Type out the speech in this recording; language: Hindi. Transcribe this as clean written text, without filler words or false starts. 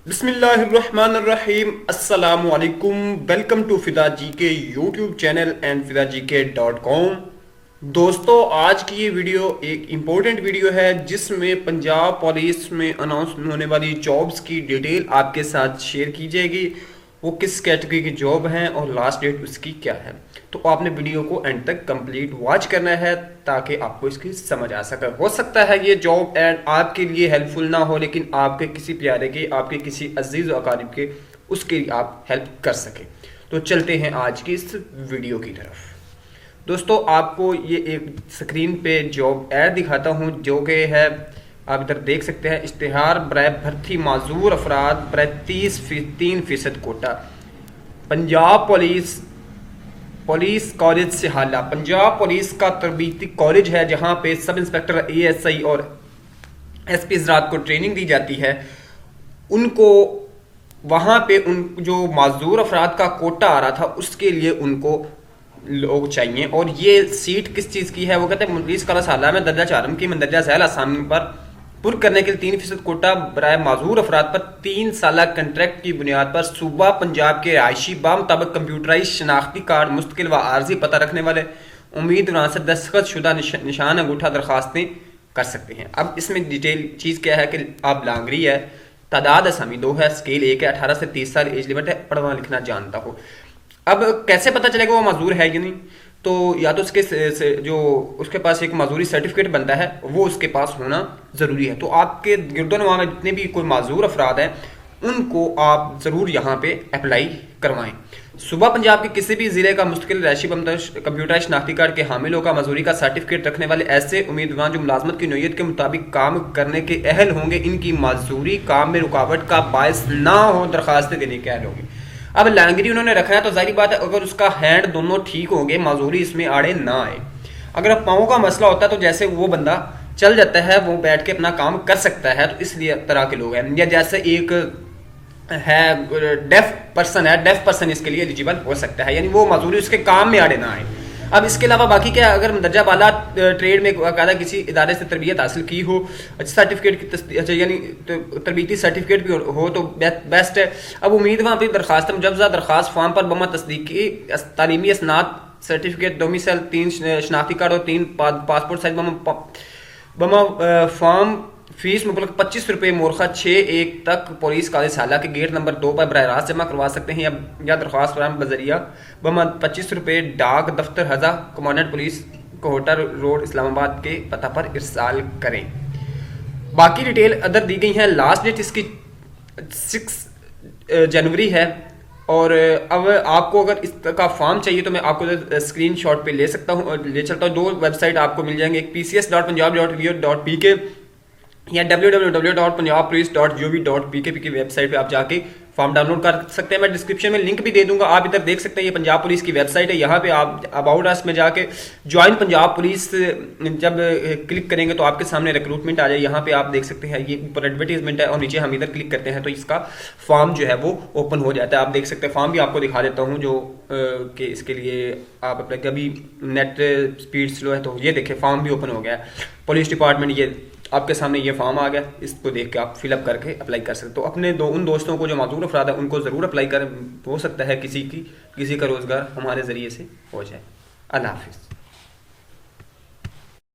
बिस्मिल्लाहिर्रहमानिर्रहीम अस्सलामुअलैकुम। Welcome to FidaGK YouTube channel and FidaGK.com। दोस्तों, आज की ये वीडियो एक इम्पोर्टेंट वीडियो है जिसमें पंजाब पुलिस में अनाउंस होने वाली जॉब्स की डिटेल आपके साथ शेयर की जाएगी। वो किस कैटेगरी की जॉब हैं और लास्ट डेट उसकी क्या है। तो आपने वीडियो को एंड तक कंप्लीट वॉच करना है ताकि आपको इसकी समझ आ सके। हो सकता है ये जॉब एंड आपके लिए हेल्पफुल ना हो, लेकिन आपके किसी प्यारे के, आपके किसी अजीज व अकारिब के, उसके लिए आप हेल्प कर सके। तो चलते हैं आज की इस वीडियो की तरफ। दोस्तों, आपको ये एक स्क्रीन पे जॉब ऐड दिखाता हूँ जो कि है, आप इधर देख सकते हैं, इश्तिहार बराए भर्ती माजूर अफराद बराए 3% कोटा, पंजाब पुलिस कॉलेज से हाला। पंजाब पुलिस का तरबीती कॉलेज है जहां पे सब इंस्पेक्टर, ASI और SP हज़रात को ट्रेनिंग दी जाती है। उनको वहां पे उन जो माजूर अफराद का कोटा आ रहा था उसके लिए उनको लोग चाहिए। और ये सीट किस चीज़ की है, वो कहते हैं पुलिस कॉलेज हाला में दर्जा 4 की मंदरजा झैल आसामी पर पुर करने के लिए 3% कोटा बराए माजूर अफराद पर 3 साल कंट्रैक्ट की बुनियाद पर सूबा पंजाब के रिहायशी बामुताबिक कंप्यूटराइज शनाख्ती कार्ड मुस्तकिल व आर्जी पता रखने वाले उम्मीदवार से दस्तखत शुदा निशान अंगूठा दरखास्तें कर सकते हैं। अब इसमें डिटेल चीज़ क्या है कि आप लांगरी है, तादाद असामी 2 है, स्केल 1 है, 18 से 30 साल एज लिमिट है, पढ़ना लिखना जानता हो। अब कैसे पता चलेगा वो मजदूर है कि नहीं, तो या तो उसके जो उसके पास एक मजदूरी सर्टिफिकेट बनता है वो उसके पास होना ज़रूरी है। तो आपके गिरदोनवा में जितने भी कोई माजूर अफराद हैं उनको आप ज़रूर यहाँ पे अप्लाई करवाएं। सूबा पंजाब के किसी भी ज़िले का मुस्तकिल रैशी कंप्यूटराइज शनाख्ती कार्ड के हामिलों का मजदूरी का सर्टिफिकेट रखने वाले ऐसे उम्मीदवार जो मुलाजमत की नौयत के मुताबिक काम करने के अहल होंगे, इनकी मजदूरी काम में रुकावट का बायस ना हो दरखास्तें देने के अहल होंगे। अब लांगरी उन्होंने रखा है तो जाहिर बात है अगर उसका हैंड दोनों ठीक होंगे, माजूरी इसमें आड़े ना आए। अगर पाँव का मसला होता है तो जैसे वो बंदा चल जाता है, वो बैठ के अपना काम कर सकता है, तो इसलिए तरह के लोग हैं। या जैसे एक है डेफ पर्सन इसके लिए एलिजिबल हो सकता है, यानी वो माजूरी उसके काम में आड़े ना आए। अब इसके अलावा बाकी क्या, अगर दर्जा बाला ट्रेड में बाकायदा किसी इदारे से तरबियत हासिल की हो, सर्टिफिकेट की अच्छा यानी तरबीती सर्टिफिकेट भी हो तो बेस्ट है। अब उम्मीदवार अपनी दरखास्त मुजवजा दरखास्त फॉर्म पर बमा तस्दीकी तालीमी असनाद सर्टिफिकेट, डोमिसाइल, 3 शनाख्ती कार्ड और 3 पासपोर्ट साइज बमा फॉर्म फीस मुबलक 25 रुपये मोरखा 6/1 तक पुलिस कॉलेज हाला के गेट नंबर 2 पर बराह रास्त जमा करवा सकते हैं या दरख्वास्त फराम बजरिया बमा 25 रुपये डाक दफ्तर हज़ा कमांडेंट पुलिस कोहटा रोड इस्लामाबाद के पता पर इरसाल करें। बाकी डिटेल अदर दी गई हैं। लास्ट डेट इसकी 6 जनवरी है। और अब आपको अगर इस तरह का फॉर्म चाहिए तो मैं आपको स्क्रीनशॉट पे ले सकता हूँ और ले चलता हूँ। 2 वेबसाइट आपको मिल जाएंगे, एक pcs.punjab.go.pk या www.punjabpolice.gov.pk की वेबसाइट पे आप जाके फॉर्म डाउनलोड कर सकते हैं। मैं डिस्क्रिप्शन में लिंक भी दे दूंगा, आप इधर देख सकते हैं। ये पंजाब पुलिस की वेबसाइट है, यहाँ पे आप अबाउट अस में जाके ज्वाइन पंजाब पुलिस जब क्लिक करेंगे तो आपके सामने रिक्रूटमेंट आ जाए। यहाँ पे आप देख सकते हैं ये ऊपर एडवर्टीजमेंट है और नीचे हम इधर क्लिक करते हैं तो इसका फॉर्म जो है वो ओपन हो जाता है। आप देख सकते हैं, फॉर्म भी आपको दिखा देता हूँ जो कि इसके लिए आप अपने कभी नेट स्पीड स्लो है तो ये देखें फॉर्म भी ओपन हो गया है। पुलिस डिपार्टमेंट, ये आपके सामने ये फॉर्म आ गया, इसको देख के आप फिलअप करके अप्लाई कर सकते हो। तो अपने उन दोस्तों को जो माजूर अफराद है उनको ज़रूर अप्लाई करें, हो सकता है किसी का रोज़गार हमारे ज़रिए से हो जाए। अल्लाह हाफिज़।